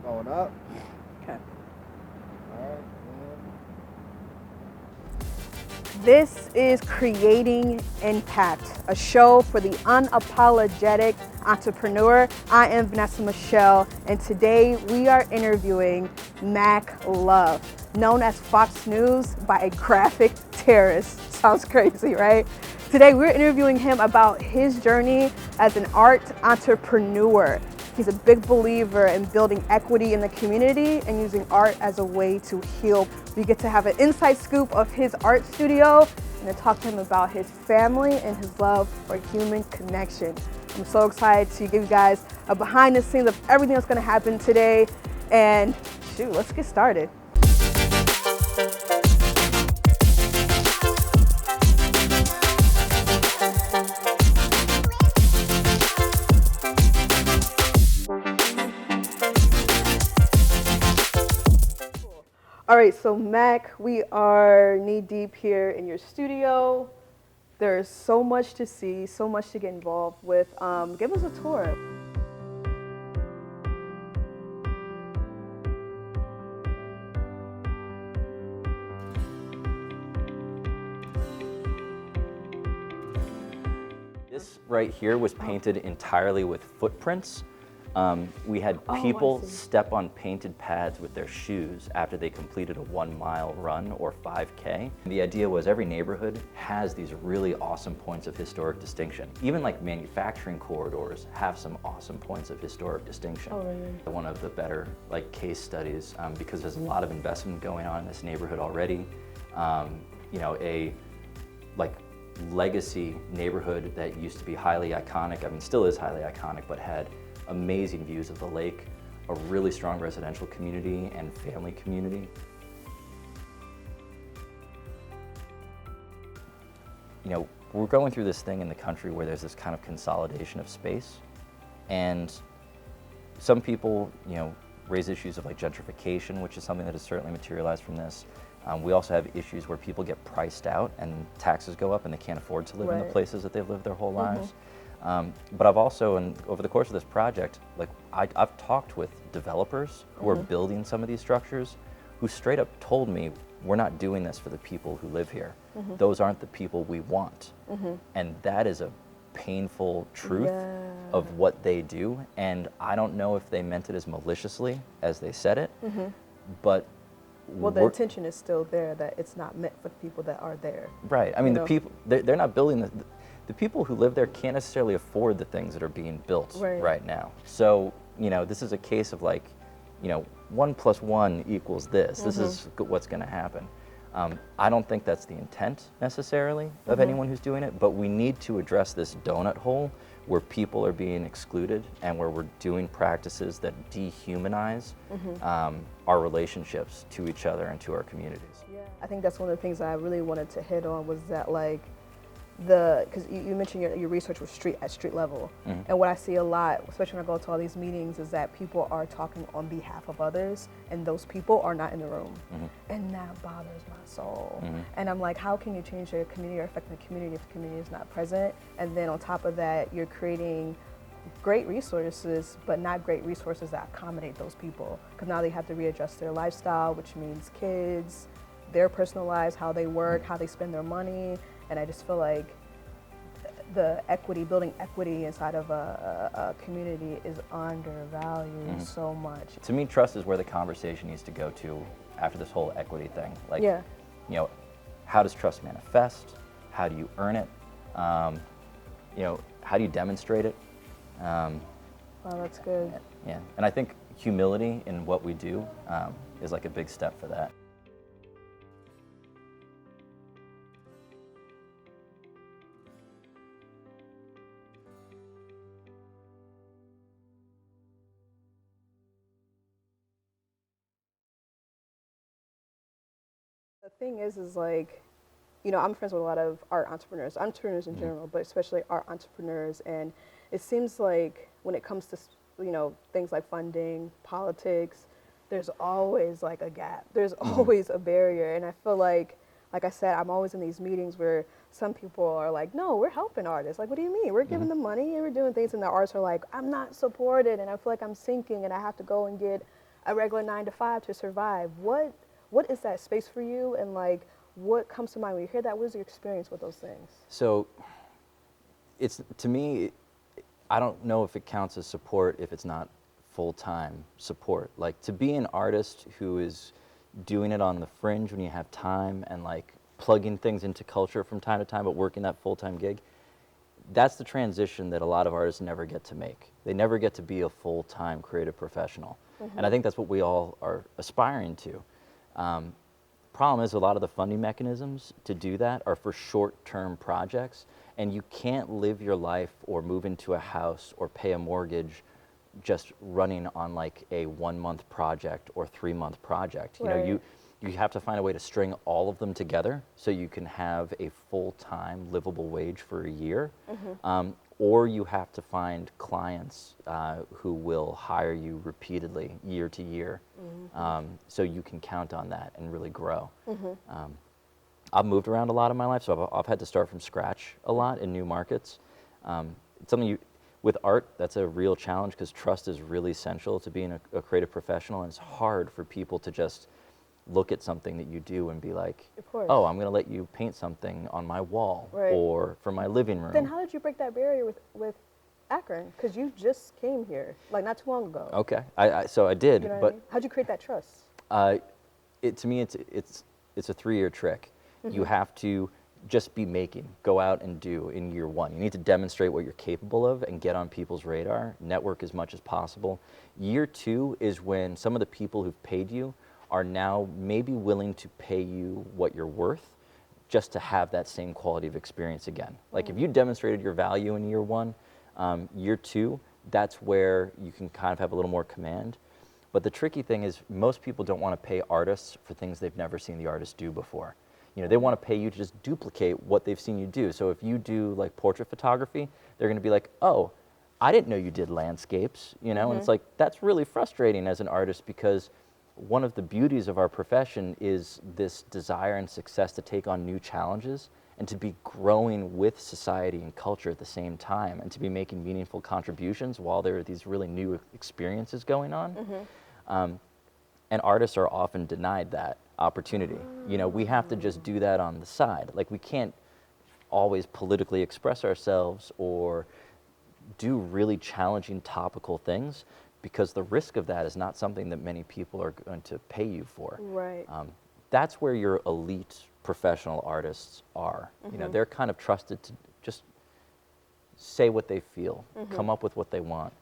On up. Okay. All right. This is Creating Impact, a show for the unapologetic entrepreneur. I am Vanessa Michelle, and today we are interviewing Mac Love, known as Fox News by a graphic terrorist. Sounds crazy, right? Today we're interviewing him about his journey as an art entrepreneur. He's a big believer in building equity in the community and using art as a way to heal. We get to have an inside scoop of his art studio and to talk to him about his family and his love for human connection. I'm so excited to give you guys a behind the scenes of everything that's gonna happen today. And shoot, let's get started. All right, so Mac, we are knee deep here in your studio. There's so much to see, so much to get involved with. Give us a tour. This right here was painted entirely with footprints. We had I people see. step on painted pads with their shoes after they completed a 1-mile run or 5K. The idea was every neighborhood has these really awesome points of historic distinction. Even like manufacturing corridors have some awesome points of historic distinction. Oh, really? One of the better like case studies because there's a lot of investment going on in this neighborhood already. You know, a like legacy neighborhood that used to be highly iconic, I mean still is highly iconic, but had amazing views of the lake, a really strong residential community and family community. You know, we're going through this thing in the country where there's this kind of consolidation of space, and some people, you know, raise issues of like gentrification, which is something that has certainly materialized from this. We also have issues where people get priced out and taxes go up and they can't afford to live in the places that they've lived their whole lives. But I've also, over the course of this project, like I've talked with developers who are building some of these structures who straight up told me, we're not doing this for the people who live here. Those aren't the people we want. And that is a painful truth of what they do. And I don't know if they meant it as maliciously as they said it, but Well, the intention is still there, that it's not meant for the people that are there. Right. I mean, the people, they're not building the people who live there can't necessarily afford the things that are being built right now. So, you know, this is a case of like, you know, 1 + 1 equals this. This is what's going to happen. I don't think that's the intent necessarily of anyone who's doing it, but we need to address this donut hole where people are being excluded and where we're doing practices that dehumanize our relationships to each other and to our communities. Yeah, I think that's one of the things I really wanted to hit on was that like because you mentioned your research was at street level, and what I see a lot, especially when I go to all these meetings, is that people are talking on behalf of others, and those people are not in the room, and that bothers my soul. And I'm like, how can you change your community or affect the community if the community is not present? And then on top of that, you're creating great resources, but not great resources that accommodate those people, because now they have to readjust their lifestyle, which means kids, their personal lives, how they work, how they spend their money. And I just feel like the equity, building equity inside of a community is undervalued so much. To me, trust is where the conversation needs to go to after this whole equity thing. Like, you know, how does trust manifest? How do you earn it? You know, how do you demonstrate it? Wow, that's good. Yeah, and I think humility in what we do is like a big step for that. The thing is like, you know, I'm friends with a lot of art entrepreneurs in general, but especially art entrepreneurs. And it seems like when it comes to, you know, things like funding, politics, there's always like a gap. There's always a barrier. And I feel like I said, I'm always in these meetings where some people are like, no, we're helping artists. Like, what do you mean? We're giving them money and we're doing things. And the artists are like, I'm not supported. And I feel like I'm sinking and I have to go and get a regular 9 to 5 to survive. What is that space for you, and like what comes to mind when you hear that? What is your experience with those things? So it's, to me, I don't know if it counts as support if it's not full-time support. Like, to be an artist who is doing it on the fringe when you have time and like plugging things into culture from time to time, but working that full-time gig, that's the transition that a lot of artists never get to make. They never get to be a full-time creative professional. And I think that's what we all are aspiring to. Problem is, a lot of the funding mechanisms to do that are for short-term projects, and you can't live your life or move into a house or pay a mortgage just running on like a 1-month project or 3-month project. You know, you have to find a way to string all of them together so you can have a full-time livable wage for a year. Or you have to find clients who will hire you repeatedly, year to year, so you can count on that and really grow. I've moved around a lot in my life, so I've had to start from scratch a lot in new markets. It's something with art, that's a real challenge because trust is really essential to being a creative professional, and it's hard for people to just look at something that you do and be like, oh, I'm going to let you paint something on my wall or for my living room. Then how did you break that barrier with Akron? Because you just came here, like not too long ago. Okay, so I did, You know what but I mean? How'd you create that trust? to me, it's a 3-year trick. You have to just be making, go out and do in year 1. You need to demonstrate what you're capable of and get on people's radar, network as much as possible. Year 2 is when some of the people who've paid you are now maybe willing to pay you what you're worth just to have that same quality of experience again. Like if you demonstrated your value in year 1, year 2, that's where you can kind of have a little more command. But the tricky thing is most people don't want to pay artists for things they've never seen the artist do before. You know, they want to pay you to just duplicate what they've seen you do. So if you do like portrait photography, they're going to be like, oh, I didn't know you did landscapes, you know? And it's like, that's really frustrating as an artist because one of the beauties of our profession is this desire and success to take on new challenges and to be growing with society and culture at the same time and to be making meaningful contributions while there are these really new experiences going on. And artists are often denied that opportunity. You know, we have to just do that on the side. Like we can't always politically express ourselves or do really challenging topical things because the risk of that is not something that many people are going to pay you for. Right. That's where your elite professional artists are. You know, they're kind of trusted to just say what they feel, come up with what they want.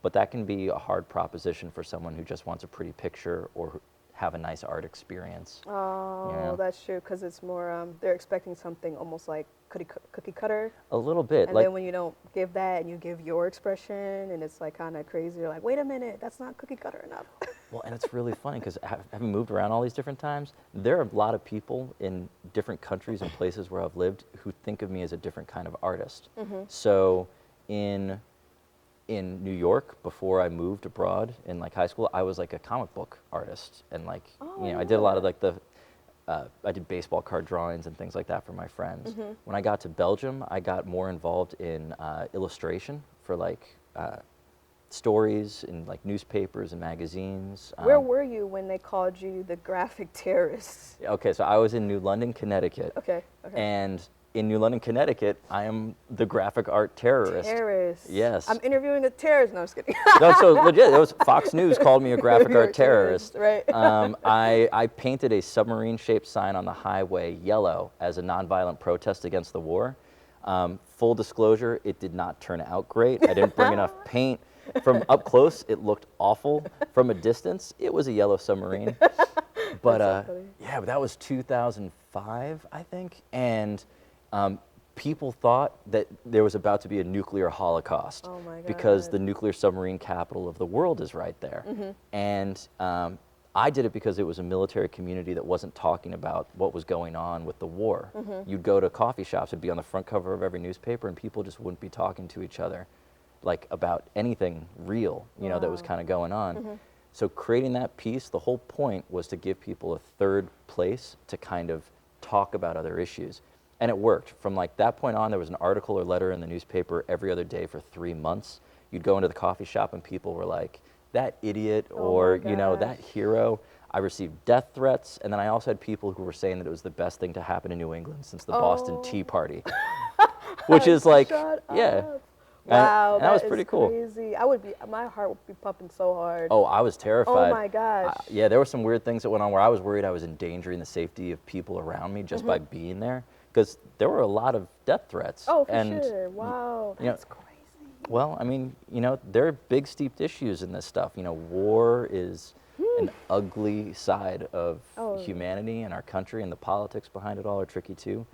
But that can be a hard proposition for someone who just wants a pretty picture or have a nice art experience. Oh, you know? that's true, because it's more, they're expecting something almost like cookie cutter. A little bit. And like, then when you don't give that and you give your expression and it's like kind of crazy, you're like, wait a minute, that's not cookie cutter enough. well, and it's really funny because having moved around all these different times, there are a lot of people in different countries and places where I've lived who think of me as a different kind of artist. So in New York, before I moved abroad in like high school, I was like a comic book artist, and like you know, I did a lot of like I did baseball card drawings and things like that for my friends. When I got to Belgium, I got more involved in illustration for like stories in like newspapers and magazines. Where were you when they called you the graphic terrorist? Okay, so I was in New London, Connecticut. Okay. And in New London, Connecticut, I am the graphic art terrorist. Terrorist. Yes. I'm interviewing a terrorist. No, I'm just kidding. No, so legit, it was Fox News called me a graphic You're a art terrorist. Right. I painted a submarine-shaped sign on the highway yellow as a nonviolent protest against the war. Full disclosure, it did not turn out great. I didn't bring enough paint. From up close, it looked awful. From a distance, it was a yellow submarine. But yeah, but that was 2005, I think, and people thought that there was about to be a nuclear holocaust because the nuclear submarine capital of the world is right there. And I did it because it was a military community that wasn't talking about what was going on with the war. You'd go to coffee shops, it'd be on the front cover of every newspaper, and people just wouldn't be talking to each other like about anything real, you know, that was kind of going on. So creating that piece, the whole point was to give people a third place to kind of talk about other issues. And it worked. From like that point on, there was an article or letter in the newspaper every other day for 3 months. You'd go into the coffee shop and people were like, that idiot Oh or, my you know, that gosh. hero. I received death threats, and then I also had people who were saying that it was the best thing to happen in New England since the Boston Tea Party, which is like, Shut yeah. up. Wow, And that was that is pretty cool. crazy. My heart would be pumping so hard. Oh, I was terrified. Oh my gosh. Yeah, there were some weird things that went on where I was worried I was endangering the safety of people around me just by being there, because there were a lot of death threats. Oh, for and sure. Wow, you know, that's crazy. well, I mean, you know, there are big, steep issues in this stuff. You know, war is an ugly side of Oh. humanity and our country, and the politics behind it all are tricky too.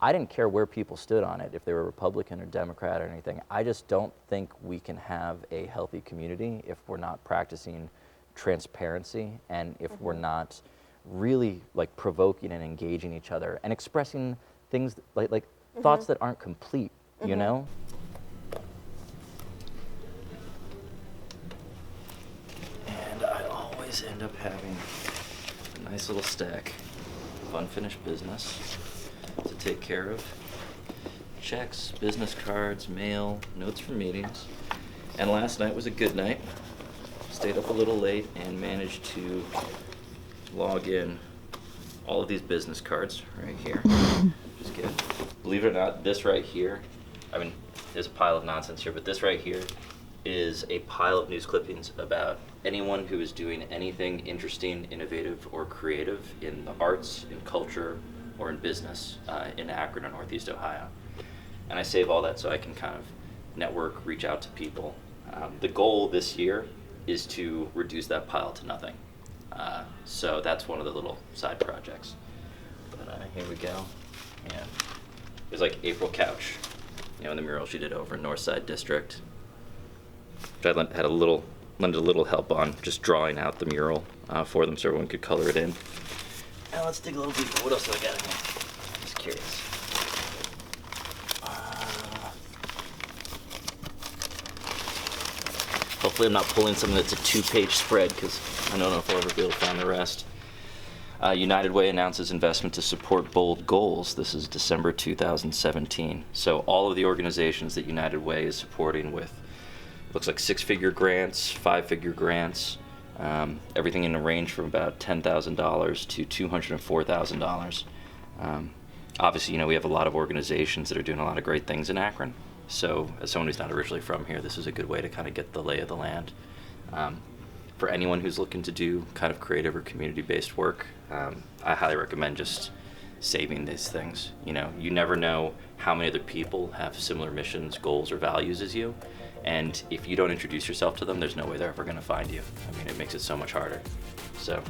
I didn't care where people stood on it, if they were Republican or Democrat or anything. I just don't think we can have a healthy community if we're not practicing transparency and if we're not really like provoking and engaging each other and expressing things like thoughts that aren't complete, you know? And I always end up having a nice little stack of unfinished business to take care of. Checks, business cards, mail, notes from meetings. And last night was a good night. Stayed up a little late and managed to log in all of these business cards right here. Just kidding. Believe it or not, this right here, I mean, there's a pile of nonsense here, but this right here is a pile of news clippings about anyone who is doing anything interesting, innovative, or creative in the arts, in culture, or in business in Akron or Northeast Ohio. And I save all that so I can kind of network, reach out to people. The goal this year is to reduce that pile to nothing. So that's one of the little side projects. But here we go. Yeah. It was like April Couch, you know, in the mural she did over in Northside District. Which I lended a little help on, just drawing out the mural for them so everyone could color it in. Now let's dig a little deeper. What else do I got in here? Just curious. Hopefully I'm not pulling something that's a 2-page spread, because I don't know if I'll ever be able to find the rest. United Way announces investment to support bold goals. This is December 2017. So all of the organizations that United Way is supporting with, looks like 6-figure grants, 5-figure grants, everything in a range from about $10,000 to $204,000. Obviously, you know, we have a lot of organizations that are doing a lot of great things in Akron. So as someone who's not originally from here, this is a good way to kind of get the lay of the land. For anyone who's looking to do kind of creative or community-based work, I highly recommend just saving these things. You know, you never know how many other people have similar missions, goals, or values as you. And if you don't introduce yourself to them, there's no way they're ever going to find you. I mean, it makes it so much harder. So